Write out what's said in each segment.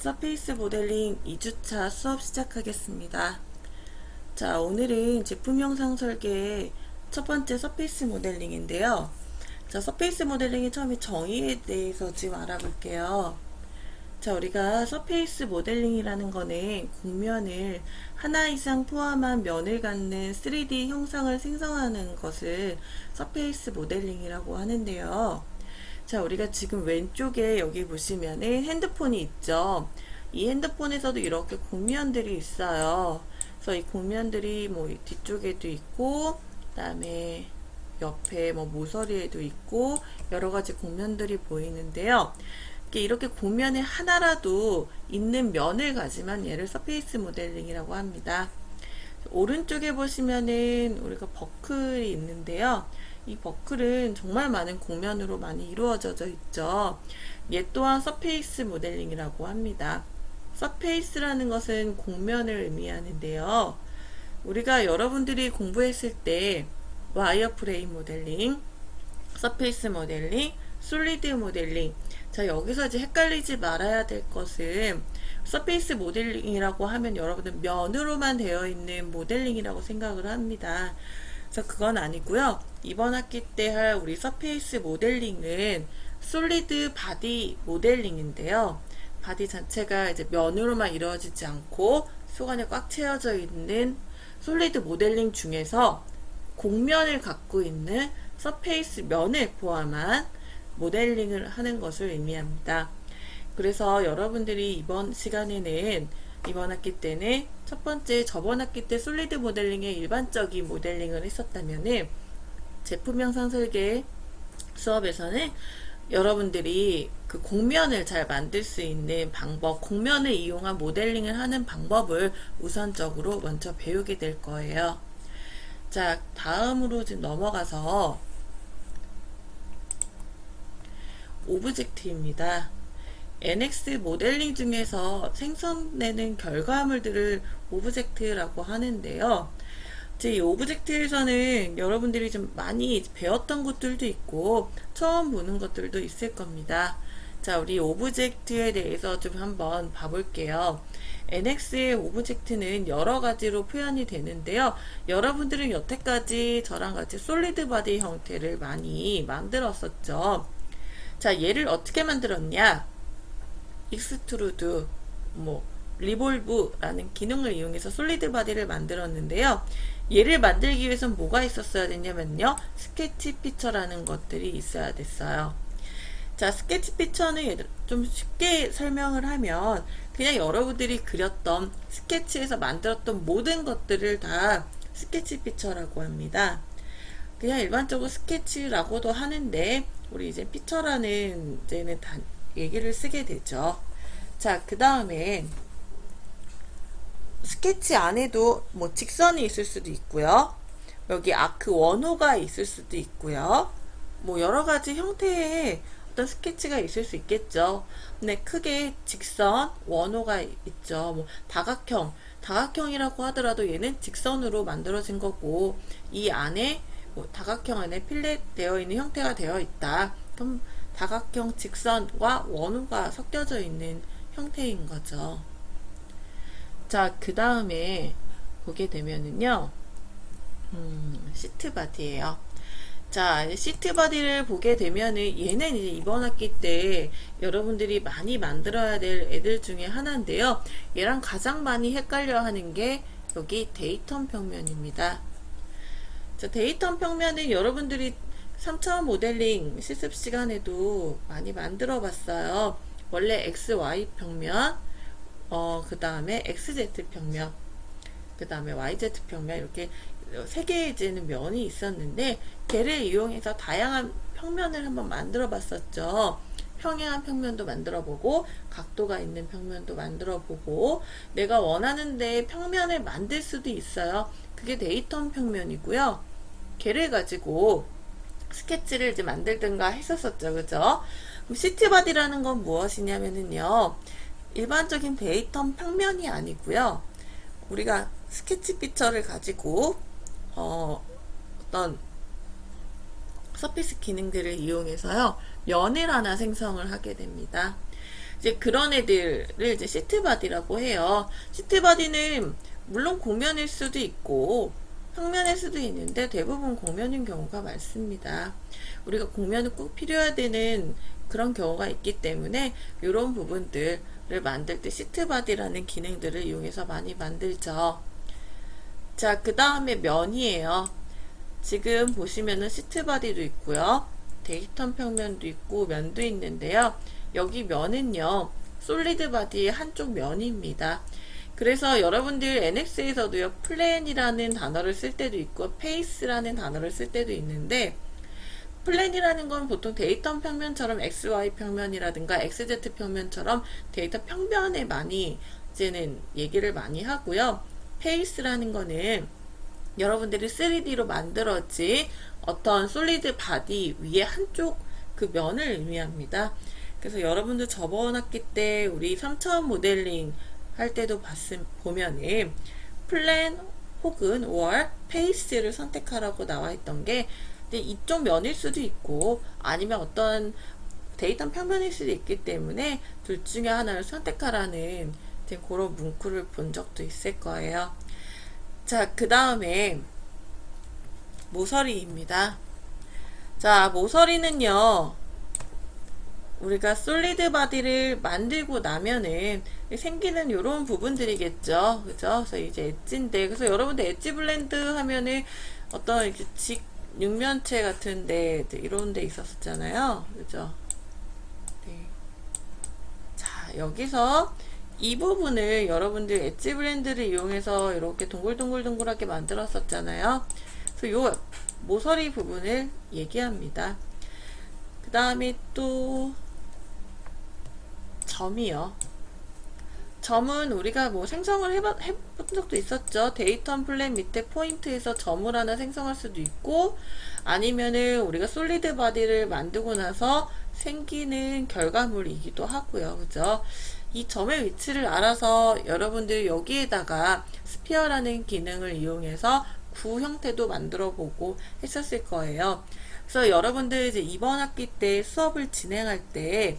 서페이스 모델링 2주차 수업 시작하겠습니다. 자, 오늘은 제품 형상 설계의 첫 번째 서페이스 모델링인데요. 자, 서페이스 모델링의 처음에 정의에 대해서 지금 알아볼게요. 자, 우리가 서페이스 모델링이라는 거는 곡면을 하나 이상 포함한 면을 갖는 3D 형상을 생성하는 것을 서페이스 모델링이라고 하는데요. 자, 우리가 지금 왼쪽에 여기 보시면은 핸드폰이 있죠. 이 핸드폰에서도 이렇게 곡면들이 있어요. 그래서 이 곡면들이 뭐 뒤쪽에도 있고, 그다음에 옆에 뭐 모서리에도 있고 여러 가지 곡면들이 보이는데요. 이렇게 곡면에 하나라도 있는 면을 가지면 얘를 서페이스 모델링이라고 합니다. 오른쪽에 보시면은 우리가 버클이 있는데요. 이 버클은 정말 많은 곡면으로 많이 이루어져 있죠. 얘 또한 서페이스 모델링이라고 합니다. 서페이스라는 것은 곡면을 의미하는데요. 우리가 여러분들이 공부했을 때 와이어프레임 모델링, 서페이스 모델링, 솔리드 모델링. 자, 여기서 이제 헷갈리지 말아야 될 것은 서페이스 모델링이라고 하면 여러분들 면으로만 되어 있는 모델링이라고 생각을 합니다. 그래서 그건 아니고요. 이번 학기 때 할 우리 서페이스 모델링은 솔리드 바디 모델링인데요. 바디 자체가 이제 면으로만 이루어지지 않고 속 안에 꽉 채워져 있는 솔리드 모델링 중에서 곡면을 갖고 있는 서페이스 면을 포함한 모델링을 하는 것을 의미합니다. 그래서 여러분들이 이번 시간에는 이번 학기 때는 첫 번째 저번 학기 때 솔리드 모델링의 일반적인 모델링을 했었다면은 제품 형상 설계 수업에서는 여러분들이 그 곡면을 잘 만들 수 있는 방법, 곡면을 이용한 모델링을 하는 방법을 우선적으로 먼저 배우게 될 거예요. 자, 다음으로 지금 넘어가서 오브젝트입니다. NX 모델링 중에서 생성되는 결과물들을 오브젝트라고 하는데요. 이 오브젝트에서는 여러분들이 좀 많이 배웠던 것들도 있고 처음 보는 것들도 있을 겁니다. 자, 우리 오브젝트에 대해서 좀 한번 봐볼게요. NX의 오브젝트는 여러 가지로 표현이 되는데요. 여러분들은 여태까지 저랑 같이 솔리드 바디 형태를 많이 만들었었죠. 자, 얘를 어떻게 만들었냐? 익스트루드, 리볼브라는 기능을 이용해서 솔리드 바디를 만들었는데요. 얘를 만들기 위해서는 뭐가 있었어야 됐냐면요. 스케치 피처라는 것들이 있어야 됐어요. 자, 스케치 피처는 좀 쉽게 설명을 하면 그냥 여러분들이 그렸던 스케치에서 만들었던 모든 것들을 다 스케치 피처라고 합니다. 그냥 일반적으로 스케치라고도 하는데 우리 이제 피처라는 이제는 다 얘기를 쓰게 되죠. 자, 그 다음에 스케치 안에도 뭐 직선이 있을 수도 있고요. 여기 아크 원호가 있을 수도 있고요. 뭐 여러 가지 형태의 어떤 스케치가 있을 수 있겠죠. 근데 크게 직선, 원호가 있죠. 뭐 다각형이라고 하더라도 얘는 직선으로 만들어진 거고 이 안에 뭐 다각형 안에 필렛 되어 있는 형태가 되어 있다. 그럼 다각형 직선과 원호가 섞여져 있는 형태인 거죠. 자, 그 다음에 보게 되면은요, 시트 바디예요. 자, 시트 바디를 보게 되면은 얘는 이제 이번 학기 때 여러분들이 많이 만들어야 될 애들 중에 하나인데요. 얘랑 가장 많이 헷갈려 하는 게 여기 데이텀 평면입니다. 자, 데이텀 평면은 여러분들이 3차원 모델링 실습 시간에도 많이 만들어 봤어요. 원래 XY 평면, 그 다음에 XZ 평면, 그 다음에 YZ 평면, 이렇게 세 개의 면이 있었는데 걔를 이용해서 다양한 평면을 한번 만들어 봤었죠. 평행한 평면도 만들어 보고 각도가 있는 평면도 만들어 보고 내가 원하는데 평면을 만들 수도 있어요. 그게 데이텀 평면이고요. 걔를 가지고 스케치를 이제 만들든가 했었었죠. 그죠? 그럼 시트바디라는 건 무엇이냐면요. 일반적인 데이텀 평면이 아니고요. 우리가 스케치 피처를 가지고 어떤 서피스 기능들을 이용해서요. 면을 하나 생성을 하게 됩니다. 이제 그런 애들을 이제 시트바디라고 해요. 시트바디는 물론 곡면일 수도 있고 평면일 수도 있는데 대부분 곡면인 경우가 많습니다. 우리가 곡면은 꼭 필요해야 되는 그런 경우가 있기 때문에 이런 부분들을 만들 때 시트바디라는 기능들을 이용해서 많이 만들죠. 자, 그 다음에 면이에요. 지금 보시면은 시트바디도 있고요. 데이턴 평면도 있고 면도 있는데요. 여기 면은요, 솔리드 바디의 한쪽 면입니다. 그래서 여러분들 NX에서도요, 플랜이라는 단어를 쓸 때도 있고, 페이스라는 단어를 쓸 때도 있는데, 플랜이라는 건 보통 데이터 평면처럼 XY 평면이라든가 XZ 평면처럼 데이터 평면에 많이 이제는 얘기를 많이 하고요. 페이스라는 거는 여러분들이 3D로 만들어진 어떤 솔리드 바디 위에 한쪽 그 면을 의미합니다. 그래서 여러분들 저번 학기 때 우리 3차원 모델링 할 때도 보면은 플랜 혹은 or 페이스를 선택하라고 나와 있던 게 이쪽 면일 수도 있고 아니면 어떤 데이터 평면일 수도 있기 때문에 둘 중에 하나를 선택하라는 그런 문구를 본 적도 있을 거예요. 자, 그 다음에 모서리입니다. 자, 모서리는요, 우리가 솔리드 바디를 만들고 나면은 생기는 이런 부분들이겠죠. 그죠? 그래서 이제 엣지인데, 그래서 여러분들 엣지 블렌드 하면은 어떤 이렇게 육면체 같은데 이런 데 있었잖아요. 그죠? 네. 자, 여기서 이 부분을 여러분들 엣지 블렌드를 이용해서 이렇게 동글동글동글하게 만들었었잖아요. 그래서 요 모서리 부분을 얘기합니다. 그 다음에 또 점이요. 점은 우리가 뭐 생성을 해본 적도 있었죠. 데이터 플랜 밑에 포인트에서 점을 하나 생성할 수도 있고 아니면은 우리가 솔리드 바디를 만들고 나서 생기는 결과물이기도 하고요. 그죠? 이 점의 위치를 알아서 여러분들 여기에다가 스피어라는 기능을 이용해서 구 형태도 만들어 보고 했었을 거예요. 그래서 여러분들 이제 이번 학기 때 수업을 진행할 때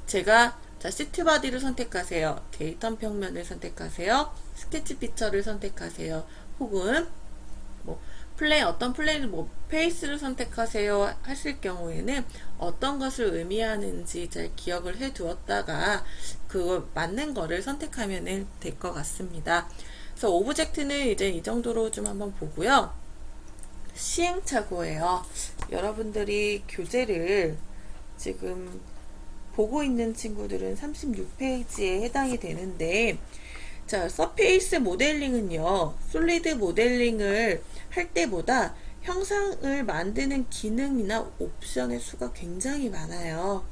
제가 자, 시트바디를 선택하세요. 데이터 평면을 선택하세요. 스케치 피처를 선택하세요. 혹은 뭐 어떤 플랜을 뭐 페이스를 선택하세요 하실 경우에는 어떤 것을 의미하는지 잘 기억을 해 두었다가 그거 맞는 거를 선택하면 될 것 같습니다. 그래서 오브젝트는 이제 이 정도로 좀 한번 보고요. 시행착오예요. 여러분들이 교재를 지금 보고 있는 친구들은 36페이지에 해당이 되는데 자, 서페이스 모델링은요. 솔리드 모델링을 할 때보다 형상을 만드는 기능이나 옵션의 수가 굉장히 많아요.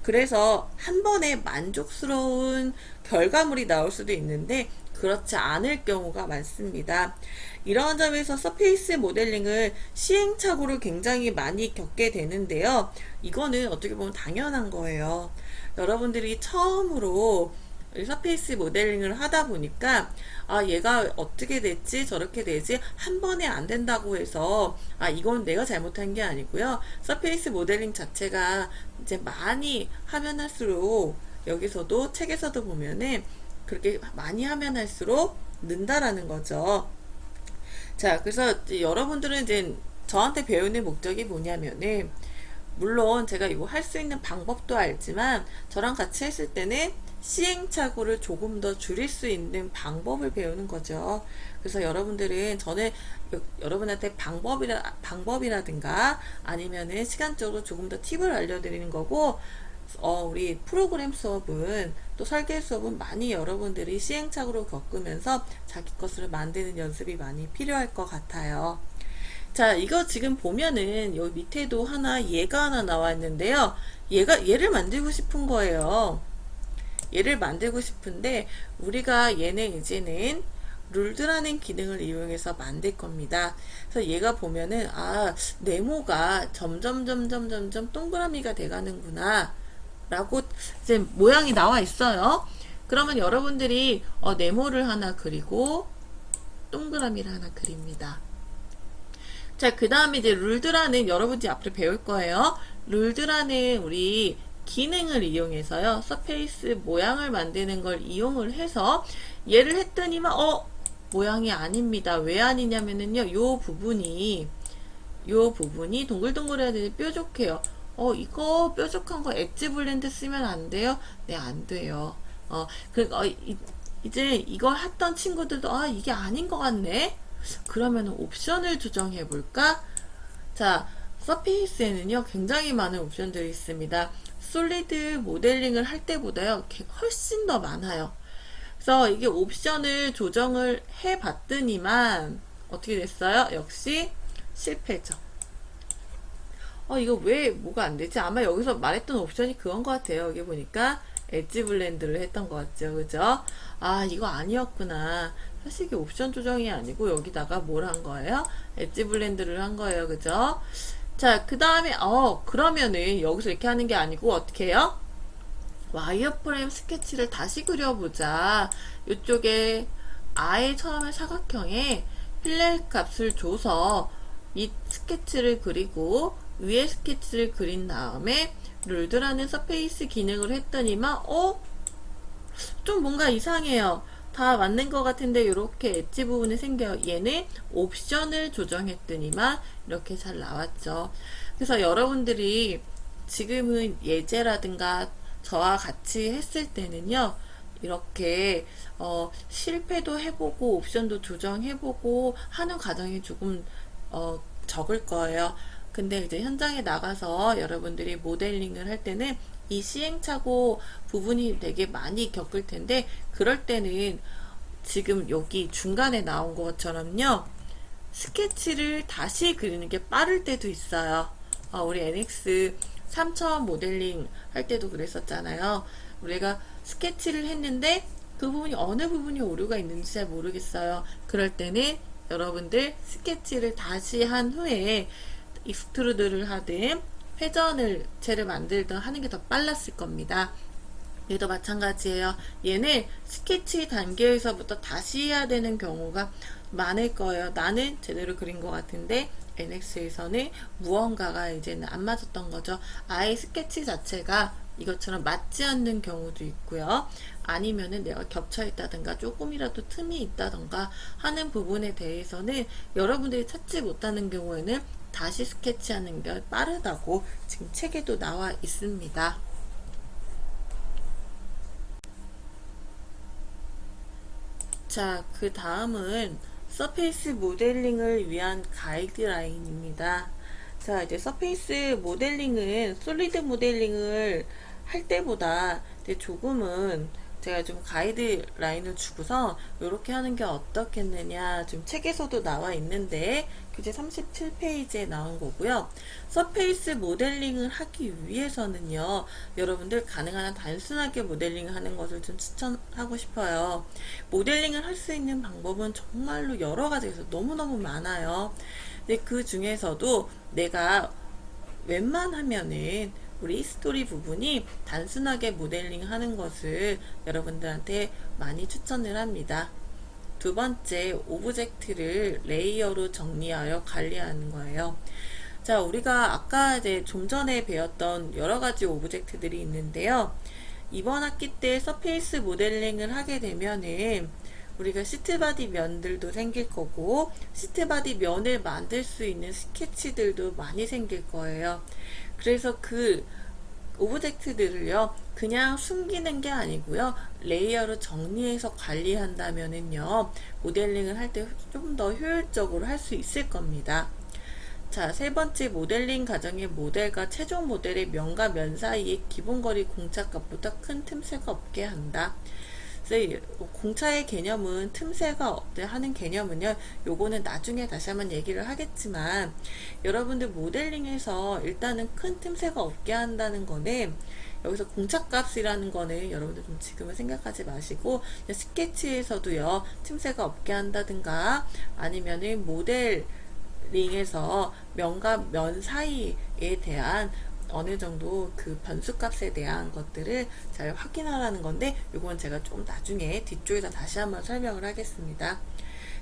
그래서 한 번에 만족스러운 결과물이 나올 수도 있는데 그렇지 않을 경우가 많습니다. 이러한 점에서 서페이스 모델링을 시행착오를 굉장히 많이 겪게 되는데요. 이거는 어떻게 보면 당연한 거예요. 여러분들이 처음으로 서페이스 모델링을 하다 보니까 아 얘가 어떻게 됐지 저렇게 되지 한 번에 안 된다고 해서 아 이건 내가 잘못한 게 아니고요. 서페이스 모델링 자체가 이제 많이 하면 할수록 여기서도 책에서도 보면은 그렇게 많이 하면 할수록 는다라는 거죠. 자, 그래서 여러분들은 이제 저한테 배우는 목적이 뭐냐면은 물론 제가 이거 할 수 있는 방법도 알지만 저랑 같이 했을 때는 시행착오를 조금 더 줄일 수 있는 방법을 배우는 거죠. 그래서 여러분들은 저는 여러분한테 방법이라든가 아니면은 시간적으로 조금 더 팁을 알려드리는 거고 우리 프로그램 수업은 또 설계 수업은 많이 여러분들이 시행착오를 겪으면서 자기 것으로 만드는 연습이 많이 필요할 것 같아요. 자, 이거 지금 보면은 여기 밑에도 얘가 하나 나와 있는데요. 얘를 만들고 싶은 거예요. 얘를 만들고 싶은데 우리가 얘는 이제는 룰드라는 기능을 이용해서 만들 겁니다. 그래서 얘가 보면은 네모가 점점 동그라미가 돼가는구나 라고 이제 모양이 나와 있어요. 그러면 여러분들이 네모를 하나 그리고 동그라미를 하나 그립니다. 자, 그 다음에 이제 룰드라는 여러분들이 앞으로 배울 거예요. 룰드라는 우리 기능을 이용해서요. 서페이스 모양을 만드는 걸 이용을 해서 얘를 했더니만 모양이 아닙니다. 왜 아니냐면은요. 요 부분이 동글동글해야 되는데 뾰족해요. 이거 뾰족한 거 엣지 블렌드 쓰면 안 돼요? 네, 안 돼요. 이제 이걸 했던 친구들도 이게 아닌 것 같네? 그러면 옵션을 조정해 볼까? 자, 서페이스에는요, 굉장히 많은 옵션들이 있습니다. 솔리드 모델링을 할 때보다요, 훨씬 더 많아요. 그래서 이게 옵션을 조정을 해 봤더니만, 어떻게 됐어요? 역시 실패죠. 이거 왜 뭐가 안 되지? 아마 여기서 말했던 옵션이 그건 것 같아요. 여기 보니까 엣지 블렌드를 했던 것 같죠. 그죠? 이거 아니었구나. 사실 이게 옵션 조정이 아니고 여기다가 뭘 한 거예요? 엣지 블렌드를 한 거예요. 그죠? 자, 그 다음에 그러면은 여기서 이렇게 하는 게 아니고 어떻게 해요? 와이어프레임 스케치를 다시 그려보자. 이쪽에 아예 처음에 사각형에 필렛 값을 줘서 이 스케치를 그리고 위에 스케치를 그린 다음에 룰드라는 서페이스 기능을 했더니만 좀 뭔가 이상해요. 다 맞는 것 같은데 이렇게 엣지 부분이 생겨요. 얘는 옵션을 조정했더니만 이렇게 잘 나왔죠. 그래서 여러분들이 지금은 예제라든가 저와 같이 했을 때는요. 이렇게 실패도 해보고 옵션도 조정해보고 하는 과정이 조금 적을 거예요. 근데 이제 현장에 나가서 여러분들이 모델링을 할 때는 이 시행착오 부분이 되게 많이 겪을 텐데, 그럴 때는 지금 여기 중간에 나온 것처럼요, 스케치를 다시 그리는 게 빠를 때도 있어요. 우리 NX 3000 모델링 할 때도 그랬었잖아요. 우리가 스케치를 했는데 그 부분이 어느 부분이 오류가 있는지 잘 모르겠어요. 그럴 때는 여러분들 스케치를 다시 한 후에 익스트루드를 하든 회전을 채를 만들든 하는 게 더 빨랐을 겁니다. 얘도 마찬가지예요. 얘는 스케치 단계에서부터 다시 해야 되는 경우가 많을 거예요. 나는 제대로 그린 것 같은데 NX에서는 무언가가 이제는 안 맞았던 거죠. 아예 스케치 자체가 이것처럼 맞지 않는 경우도 있고요. 아니면은 내가 겹쳐 있다든가 조금이라도 틈이 있다든가 하는 부분에 대해서는 여러분들이 찾지 못하는 경우에는 다시 스케치하는 게 빠르다고 지금 책에도 나와 있습니다. 자, 그 다음은 서페이스 모델링을 위한 가이드라인입니다. 자, 이제 서페이스 모델링은 솔리드 모델링을 할 때보다 조금은 제가 좀 가이드라인을 주고서 이렇게 하는 게 어떻겠느냐, 좀 책에서도 나와 있는데 교재 37페이지에 나온 거고요. 서페이스 모델링을 하기 위해서는요, 여러분들 가능한 한 단순하게 모델링을 하는 것을 좀 추천하고 싶어요. 모델링을 할 수 있는 방법은 정말로 여러 가지에서 너무너무 많아요. 근데 그 중에서도 내가 웬만하면은 우리 스토리 부분이 단순하게 모델링 하는 것을 여러분들한테 많이 추천을 합니다. 두 번째, 오브젝트를 레이어로 정리하여 관리하는 거예요. 자, 우리가 아까 이제 좀 전에 배웠던 여러 가지 오브젝트들이 있는데요. 이번 학기 때 서페이스 모델링을 하게 되면은 우리가 시트바디 면들도 생길 거고, 시트바디 면을 만들 수 있는 스케치들도 많이 생길 거예요. 그래서 그 오브젝트들을요, 그냥 숨기는 게 아니고요, 레이어로 정리해서 관리한다면은요, 모델링을 할 때 좀 더 효율적으로 할 수 있을 겁니다. 자, 세 번째, 모델링 과정의 모델과 최종 모델의 면과 면 사이에 기본거리 공차값보다 큰 틈새가 없게 한다. 공차의 개념은 틈새가 하는 개념은요, 요거는 나중에 다시 한번 얘기를 하겠지만, 여러분들 모델링에서 일단은 큰 틈새가 없게 한다는 거는, 여기서 공차값이라는 거는 여러분들 좀 지금은 생각하지 마시고, 스케치에서도요, 틈새가 없게 한다든가, 아니면은 모델링에서 면과 면 사이에 대한 어느 정도 그 변수값에 대한 것들을 잘 확인하라는 건데, 이건 제가 좀 나중에 뒤쪽에서 다시 한번 설명을 하겠습니다.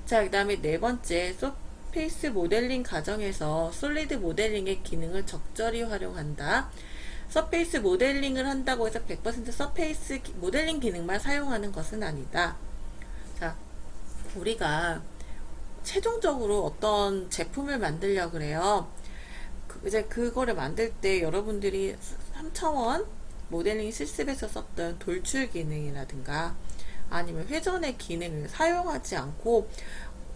자, 그 다음에 네 번째, 서페이스 모델링 과정에서 솔리드 모델링의 기능을 적절히 활용한다. 서페이스 모델링을 한다고 해서 100% 서페이스 모델링 기능만 사용하는 것은 아니다. 자, 우리가 최종적으로 어떤 제품을 만들려고 그래요. 이제 그거를 만들 때 여러분들이 3차원 모델링 실습에서 썼던 돌출 기능이라든가 아니면 회전의 기능을 사용하지 않고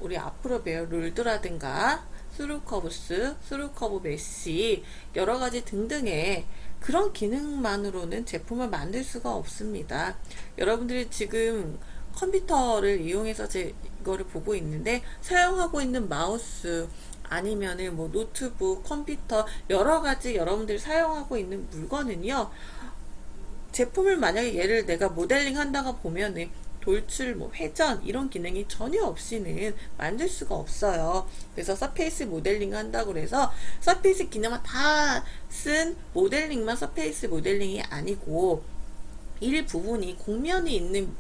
우리 앞으로 배울 룰드라든가 스루커브스, 스루커브 메시 여러가지 등등의 그런 기능만으로는 제품을 만들 수가 없습니다. 여러분들이 지금 컴퓨터를 이용해서 이거를 보고 있는데 사용하고 있는 마우스 아니면은 뭐 노트북, 컴퓨터 여러가지 여러분들이 사용하고 있는 물건은요, 제품을 만약에 얘를 내가 모델링 한다고 보면은 돌출, 뭐 회전 이런 기능이 전혀 없이는 만들 수가 없어요. 그래서 서페이스 모델링 한다고 해서 서페이스 기능만 다 쓴 모델링만 서페이스 모델링이 아니고 일부분이 곡면이 있는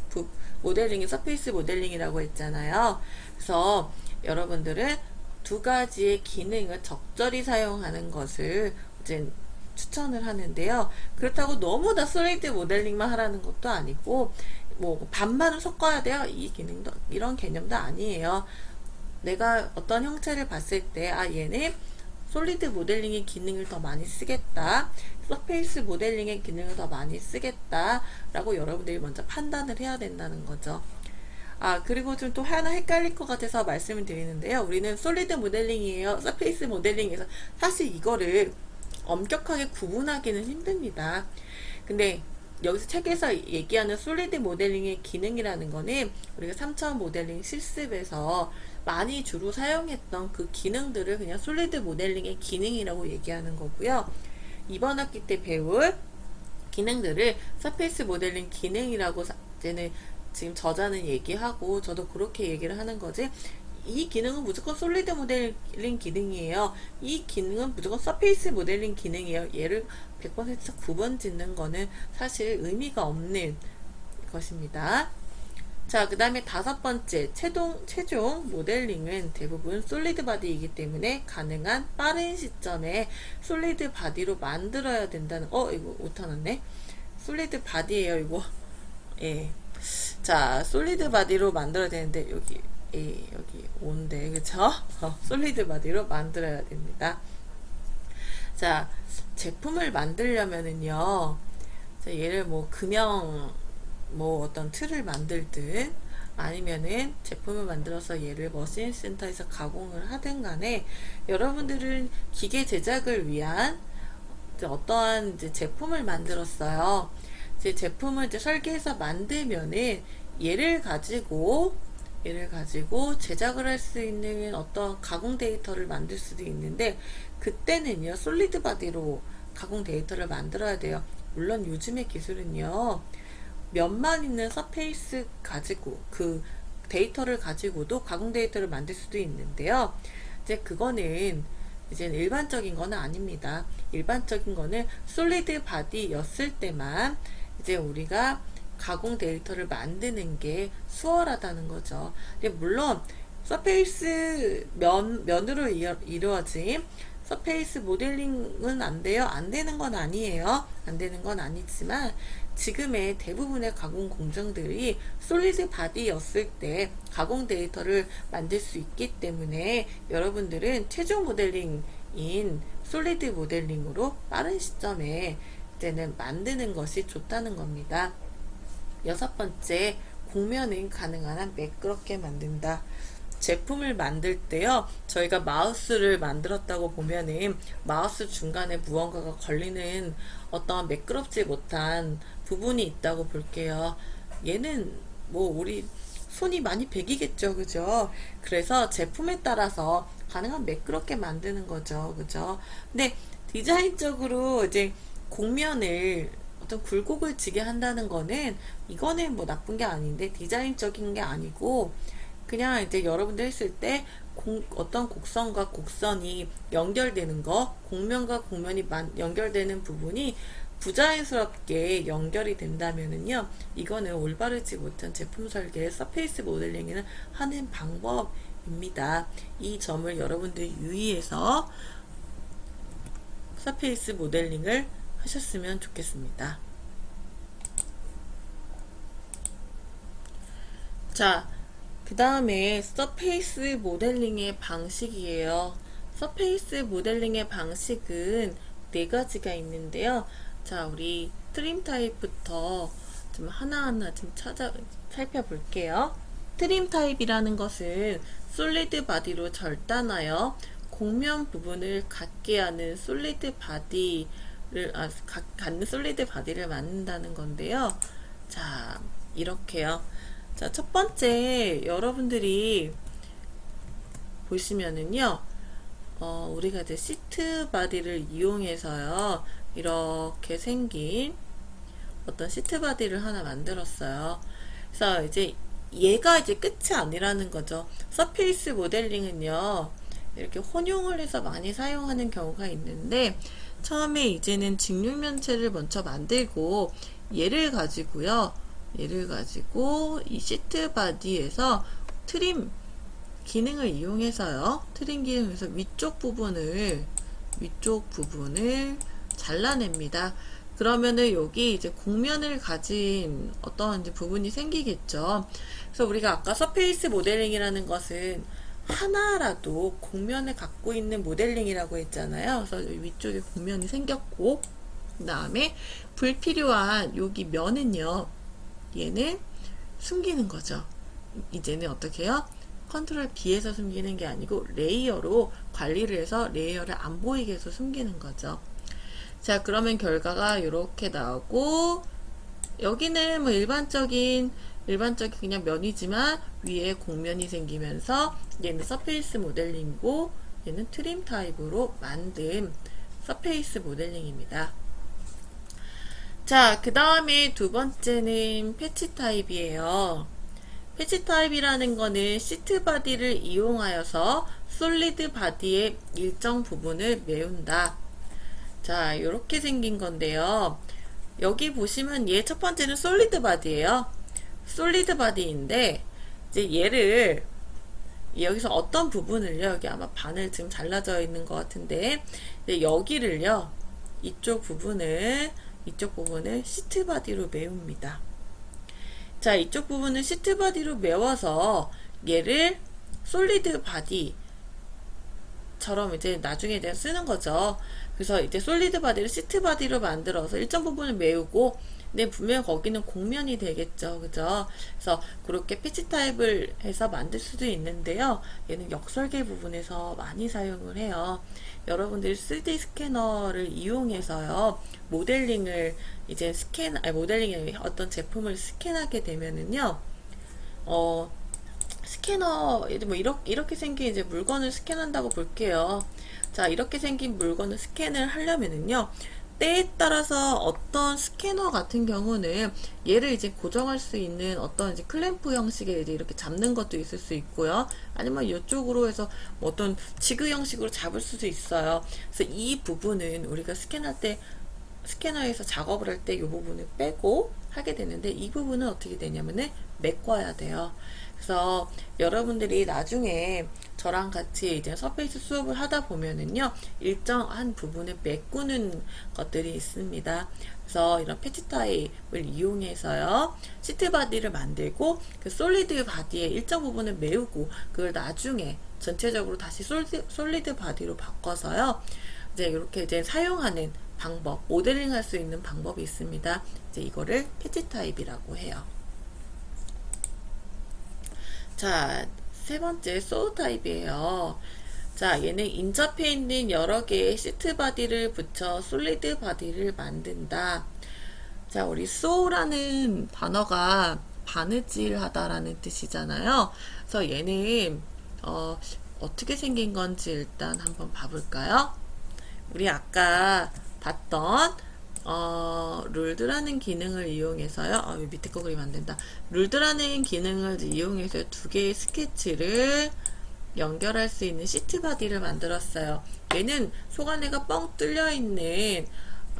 모델링이 서페이스 모델링이라고 했잖아요. 그래서 여러분들은 두 가지의 기능을 적절히 사용하는 것을 이제 추천을 하는데요. 그렇다고 너무 다 솔리드 모델링만 하라는 것도 아니고 뭐 반반을 섞어야 돼요. 이 기능도 이런 개념도 아니에요. 내가 어떤 형체를 봤을 때 얘는 솔리드 모델링의 기능을 더 많이 쓰겠다. 서페이스 모델링의 기능을 더 많이 쓰겠다. 라고 여러분들이 먼저 판단을 해야 된다는 거죠. 그리고 좀 또 하나 헷갈릴 것 같아서 말씀을 드리는데요. 우리는 솔리드 모델링이에요. 서페이스 모델링에서 사실 이거를 엄격하게 구분하기는 힘듭니다. 근데 여기서 책에서 얘기하는 솔리드 모델링의 기능이라는 거는 우리가 3차원 모델링 실습에서 많이 주로 사용했던 그 기능들을 그냥 솔리드 모델링의 기능이라고 얘기하는 거고요. 이번 학기 때 배울 기능들을 서페이스 모델링 기능이라고 이제는 지금 저자는 얘기하고 저도 그렇게 얘기를 하는 거지. 이 기능은 무조건 솔리드 모델링 기능이에요. 이 기능은 무조건 서페이스 모델링 기능이에요. 얘를 100% 구분 짓는 거는 사실 의미가 없는 것입니다. 자, 그 다음에 5번째, 최종 모델링은 대부분 솔리드 바디이기 때문에 가능한 빠른 시점에 솔리드 바디로 만들어야 된다는, 이거 오타났네. 솔리드 바디예요, 이거. 예. 자, 솔리드 바디로 만들어야 되는데, 여기 온데, 그쵸? 솔리드 바디로 만들어야 됩니다. 자, 제품을 만들려면은요, 얘를 뭐 금형, 뭐 어떤 틀을 만들든 아니면은 제품을 만들어서 얘를 머신 센터에서 가공을 하든 간에 여러분들은 기계 제작을 위한 어떠한 이제 제품을 만들었어요. 이제 제품을 이제 설계해서 만들면은 얘를 가지고 제작을 할 수 있는 어떤 가공 데이터를 만들 수도 있는데 그때는요 솔리드 바디로 가공 데이터를 만들어야 돼요. 물론 요즘의 기술은요 면만 있는 서페이스 가지고 그 데이터를 가지고도 가공 데이터를 만들 수도 있는데요. 이제 그거는 이제 일반적인 거는 아닙니다. 일반적인 거는 솔리드 바디였을 때만 이제 우리가 가공 데이터를 만드는 게 수월하다는 거죠. 근데 물론 서페이스 면으로 이루어진 서페이스 모델링은 안 돼요. 안 되는 건 아니에요. 안 되는 건 아니지만 지금의 대부분의 가공 공정들이 솔리드 바디였을 때 가공 데이터를 만들 수 있기 때문에 여러분들은 최종 모델링인 솔리드 모델링으로 빠른 시점에 이제는 만드는 것이 좋다는 겁니다. 6번째, 곡면은 가능한 한 매끄럽게 만든다. 제품을 만들 때요, 저희가 마우스를 만들었다고 보면은 마우스 중간에 무언가가 걸리는 어떤 매끄럽지 못한 부분이 있다고 볼게요. 얘는 뭐 우리 손이 많이 베기겠죠, 그죠? 그래서 제품에 따라서 가능한 매끄럽게 만드는 거죠, 그죠? 근데 디자인적으로 이제 곡면을 어떤 굴곡을 지게 한다는 거는 이거는 뭐 나쁜 게 아닌데 디자인적인 게 아니고 그냥 이제 여러분들 했을 때 어떤 곡선과 곡선이 연결되는 거, 곡면과 곡면이 연결되는 부분이 부자연스럽게 연결이 된다면은요, 이거는 올바르지 못한 제품 설계, 서페이스 모델링을 하는 방법입니다. 이 점을 여러분들이 유의해서 서페이스 모델링을 하셨으면 좋겠습니다. 자, 그 다음에 서페이스 모델링의 방식이에요. 서페이스 모델링의 방식은 네 가지가 있는데요. 자, 우리 트림 타입부터 좀 하나하나 좀 살펴볼게요. 트림 타입이라는 것은 솔리드 바디로 절단하여 곡면 부분을 갖게 하는 갖는 솔리드 바디를 만든다는 건데요. 자, 이렇게요. 자, 첫 번째 여러분들이 보시면은요, 우리가 이제 시트 바디를 이용해서요, 이렇게 생긴 어떤 시트 바디를 하나 만들었어요. 그래서 이제 얘가 이제 끝이 아니라는 거죠. 서페이스 모델링은요, 이렇게 혼용을 해서 많이 사용하는 경우가 있는데, 처음에 이제는 직육면체를 먼저 만들고, 얘를 가지고 이 시트 바디에서 트림 기능을 이용해서요. 트림 기능에서 위쪽 부분을 잘라냅니다. 그러면은 여기 이제 곡면을 가진 어떤 이제 부분이 생기겠죠. 그래서 우리가 아까 서페이스 모델링이라는 것은 하나라도 곡면을 갖고 있는 모델링이라고 했잖아요. 그래서 위쪽에 곡면이 생겼고, 그 다음에 불필요한 여기 면은요, 얘는 숨기는 거죠. 이제는 어떻게 해요? 컨트롤 B에서 숨기는 게 아니고 레이어로 관리를 해서 레이어를 안 보이게 해서 숨기는 거죠. 자, 그러면 결과가 이렇게 나오고, 여기는 뭐 일반적인 그냥 면이지만 위에 곡면이 생기면서 얘는 서페이스 모델링이고 얘는 트림 타입으로 만든 서페이스 모델링입니다. 자, 그 다음에 두 번째는 패치 타입이에요. 패치 타입이라는 거는 시트 바디를 이용하여서 솔리드 바디의 일정 부분을 메운다. 자, 이렇게 생긴 건데요. 여기 보시면 얘 첫 번째는 솔리드 바디예요. 솔리드 바디인데 이제 얘를 여기서 어떤 부분을요, 여기 아마 반을 지금 잘라져 있는 것 같은데 여기를요, 이쪽 부분을 시트 바디로 메웁니다. 자, 이쪽 부분을 시트 바디로 메워서 얘를 솔리드 바디처럼 이제 나중에 이제 쓰는 거죠. 그래서 이제 솔리드 바디를 시트 바디로 만들어서 일정 부분을 메우고, 근데 분명 거기는 곡면이 되겠죠. 그죠? 그래서 그렇게 패치 타입을 해서 만들 수도 있는데요. 얘는 역설계 부분에서 많이 사용을 해요. 여러분들이 3D 스캐너를 이용해서요, 모델링을 이제 모델링의 어떤 제품을 스캔하게 되면은요, 스캐너, 뭐 이렇게 생긴 이제 물건을 스캔한다고 볼게요. 자, 이렇게 생긴 물건을 스캔을 하려면은요, 때에 따라서 어떤 스캐너 같은 경우는 얘를 이제 고정할 수 있는 어떤 이제 클램프 형식의 이제 이렇게 잡는 것도 있을 수 있고요. 아니면 이쪽으로 해서 뭐 어떤 지그 형식으로 잡을 수도 있어요. 그래서 이 부분은 우리가 스캐너에서 작업을 할 때 이 부분을 빼고 하게 되는데, 이 부분은 어떻게 되냐면은 메꿔야 돼요. 그래서 여러분들이 나중에 저랑 같이 이제 서페이스 수업을 하다 보면은요, 일정한 부분을 메꾸는 것들이 있습니다. 그래서 이런 패치 타입을 이용해서요, 시트 바디를 만들고 그 솔리드 바디의 일정 부분을 메우고 그걸 나중에 전체적으로 다시 솔리드 바디로 바꿔서요, 이제 이렇게 이제 사용하는 방법, 모델링 할 수 있는 방법이 있습니다. 이제 이거를 패치 타입이라고 해요. 자, 세 번째 소우 타입이에요. 자, 얘는 인접해 있는 여러 개의 시트 바디를 붙여 솔리드 바디를 만든다. 자, 우리 소우라는 단어가 바느질하다라는 뜻이잖아요. 그래서 얘는 어떻게 생긴 건지 일단 한번 봐볼까요? 우리 아까 봤던 룰드라는 기능을 이용해서요. 밑에 거 그리면 안 된다. 룰드라는 기능을 이용해서 두 개의 스케치를 연결할 수 있는 시트 바디를 만들었어요. 얘는 속안에가 뻥 뚫려 있는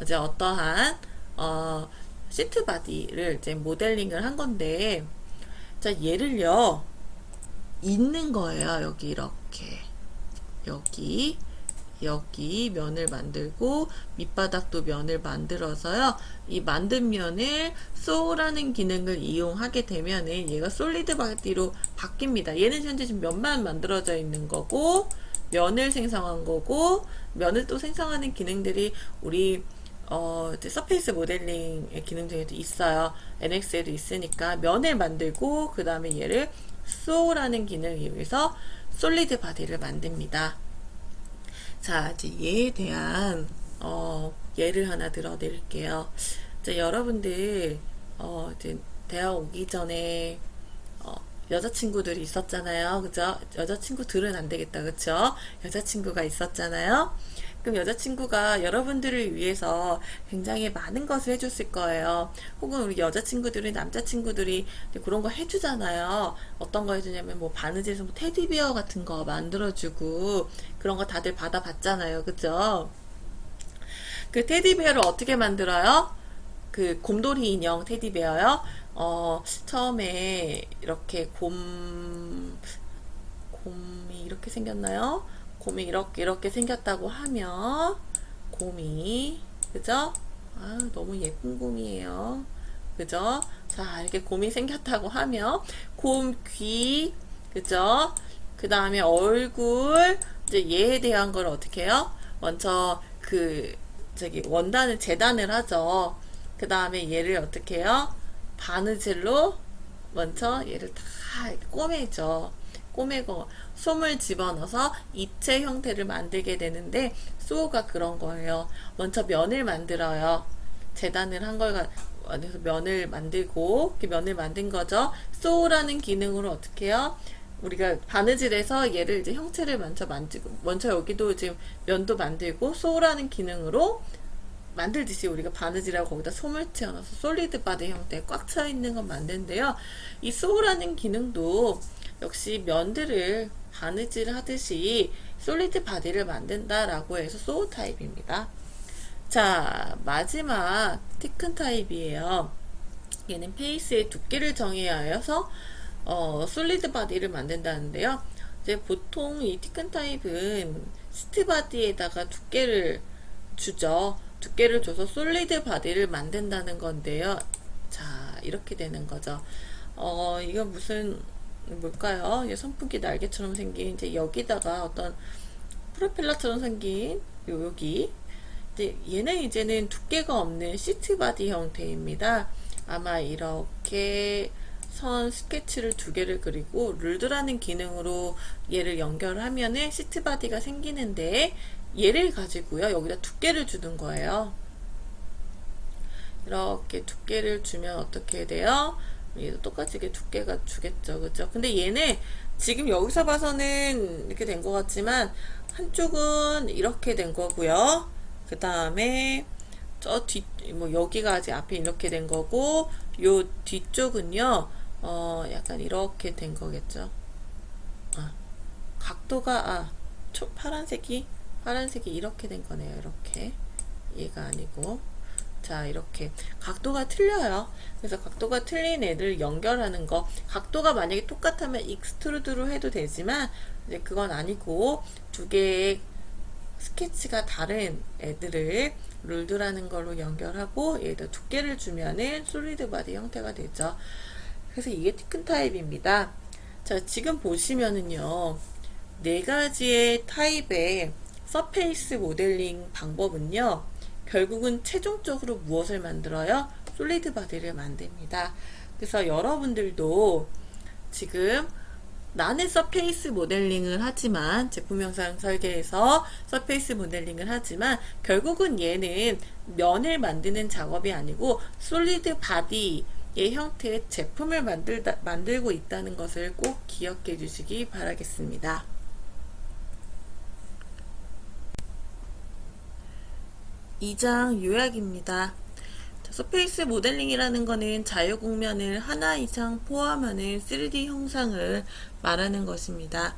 이제 어떠한 시트 바디를 이제 모델링을 한 건데, 자, 얘를요, 있는 거예요. 여기 이렇게. 여기 여기 면을 만들고 밑바닥도 면을 만들어서요. 이 만든 면을 소라는 기능을 이용하게 되면은 얘가 솔리드 바디로 바뀝니다. 얘는 현재 지금 면만 만들어져 있는 거고 면을 생성한 거고 면을 또 생성하는 기능들이 우리 이제 서페이스 모델링의 기능 중에도 있어요. NX에도 있으니까 면을 만들고 그 다음에 얘를 소라는 기능을 이용해서 솔리드 바디를 만듭니다. 자, 이제 얘에 대한 예를 하나 들어드릴게요. 이제 여러분들 이제 대학 오기 전에 여자친구들이 있었잖아요. 그죠? 여자친구들은 안 되겠다. 그쵸? 여자친구가 있었잖아요. 그럼 여자친구가 여러분들을 위해서 굉장히 많은 것을 해줬을 거예요. 혹은 우리 여자친구들이, 남자친구들이 그런 거 해주잖아요. 어떤 거 해주냐면, 뭐, 바느질에서 뭐 테디베어 같은 거 만들어주고, 그런 거 다들 받아봤잖아요. 그죠? 그 테디베어를 어떻게 만들어요? 그 곰돌이 인형 테디베어요. 처음에 이렇게 곰이 이렇게 생겼나요? 곰이 이렇게 생겼다고 하면 곰이 그죠? 아, 너무 예쁜 곰이에요. 그죠? 자, 이렇게 곰이 생겼다고 하면 곰 귀, 그죠? 그 다음에 얼굴, 이제 얘에 대한 걸 어떻게 해요? 먼저 원단을 재단을 하죠. 그 다음에 얘를 어떻게 해요? 바느질로 먼저 얘를 다 꼬매죠. 꼬매고 솜을 집어넣어서 입체 형태를 만들게 되는데 소가 그런 거예요. 먼저 면을 만들어요. 재단을 한 걸 안에서 면을 만들고 면을 만든 거죠. 소라는 기능으로 어떻게 해요? 우리가 바느질에서 얘를 이제 형체를 먼저 만들고 먼저 여기도 지금 면도 만들고 소라는 기능으로 만들듯이 우리가 바느질하고 거기다 솜을 채워넣어서 솔리드 바디 형태에 꽉 차 있는 건 만드는데요. 이 소라는 기능도 역시 면들을 바느질 하듯이 솔리드 바디를 만든다라고 해서 소우 타입입니다. 자, 마지막 티큰 타입이에요. 얘는 페이스의 두께를 정해야 해서 솔리드 바디를 만든다는데요. 이제 보통 이 티큰 타입은 시트 바디에다가 두께를 주죠. 두께를 줘서 솔리드 바디를 만든다는 건데요. 자, 이렇게 되는 거죠. 이거 뭘까요? 선풍기 날개처럼 생긴, 이제 여기다가 어떤 프로펠러처럼 생긴, 여기. 이제 얘는 이제는 두께가 없는 시트 바디 형태입니다. 아마 이렇게 선 스케치를 두 개를 그리고 룰드라는 기능으로 얘를 연결하면은 시트 바디가 생기는데, 얘를 가지고요 여기다 두께를 주는 거예요. 이렇게 두께를 주면 어떻게 돼요? 얘도 똑같이 이렇게 두께가 주겠죠. 그죠? 근데 얘는 지금 여기서 봐서는 이렇게 된 것 같지만 한쪽은 이렇게 된 거고요. 그 다음에 여기가 아직 앞에 이렇게 된 거고 요 뒤쪽은요 약간 이렇게 된 거겠죠. 각도가 파란색이 이렇게 된 거네요. 이렇게 얘가 아니고 자 이렇게 각도가 틀려요. 그래서 각도가 틀린 애들 연결하는 거 각도가 만약에 똑같으면 익스트루드로 해도 되지만 이제 그건 아니고 두 개의 스케치가 다른 애들을 룰드라는 걸로 연결하고 얘도 두께를 주면은 솔리드 바디 형태가 되죠. 그래서 이게 티큰 타입입니다. 자 지금 보시면은요 네 가지의 타입의 서페이스 모델링 방법은요 결국은 최종적으로 무엇을 만들어요? 솔리드 바디를 만듭니다. 그래서 여러분들도 지금 나는 서페이스 모델링을 하지만 제품 영상 설계에서 서페이스 모델링을 하지만 결국은 얘는 면을 만드는 작업이 아니고 솔리드 바디의 형태의 제품을 만들고 있다는 것을 꼭 기억해 주시기 바라겠습니다. 2장 요약입니다. 서페이스 모델링이라는 거는 자유곡면을 하나 이상 포함하는 3D 형상을 말하는 것입니다.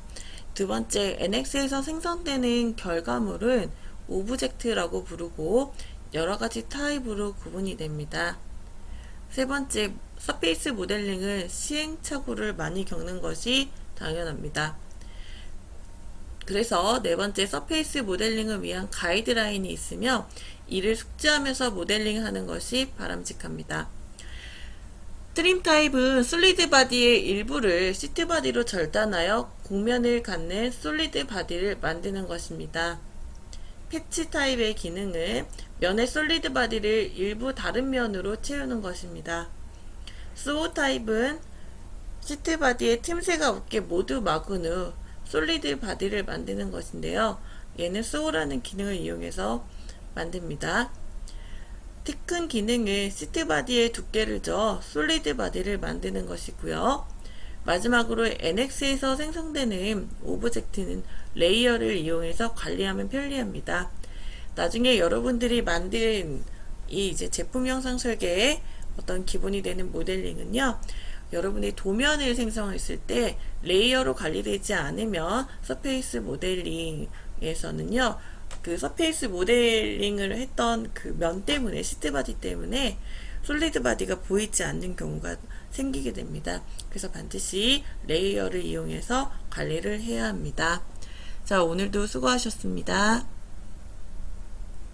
두 번째, NX에서 생성되는 결과물은 오브젝트라고 부르고 여러 가지 타입으로 구분이 됩니다. 세 번째, 서페이스 모델링은 시행착오를 많이 겪는 것이 당연합니다. 그래서 네 번째 서페이스 모델링을 위한 가이드라인이 있으며 이를 숙지하면서 모델링하는 것이 바람직합니다. 트림 타입은 솔리드 바디의 일부를 시트 바디로 절단하여 곡면을 갖는 솔리드 바디를 만드는 것입니다. 패치 타입의 기능은 면의 솔리드 바디를 일부 다른 면으로 채우는 것입니다. 스오 타입은 시트 바디에 틈새가 없게 모두 막은 후 솔리드 바디를 만드는 것인데요. 얘는 스오라는 기능을 이용해서 만듭니다. 티큰 기능은 시트 바디의 두께를 줘 솔리드 바디를 만드는 것이고요. 마지막으로 NX에서 생성되는 오브젝트는 레이어를 이용해서 관리하면 편리합니다. 나중에 여러분들이 만든 이 이제 제품 형상 설계의 어떤 기본이 되는 모델링은요, 여러분이 도면을 생성했을 때 레이어로 관리되지 않으면 서페이스 모델링에서는요, 그 서페이스 모델링을 했던 그 면 때문에, 시트 바디 때문에 솔리드 바디가 보이지 않는 경우가 생기게 됩니다. 그래서 반드시 레이어를 이용해서 관리를 해야 합니다. 자, 오늘도 수고하셨습니다.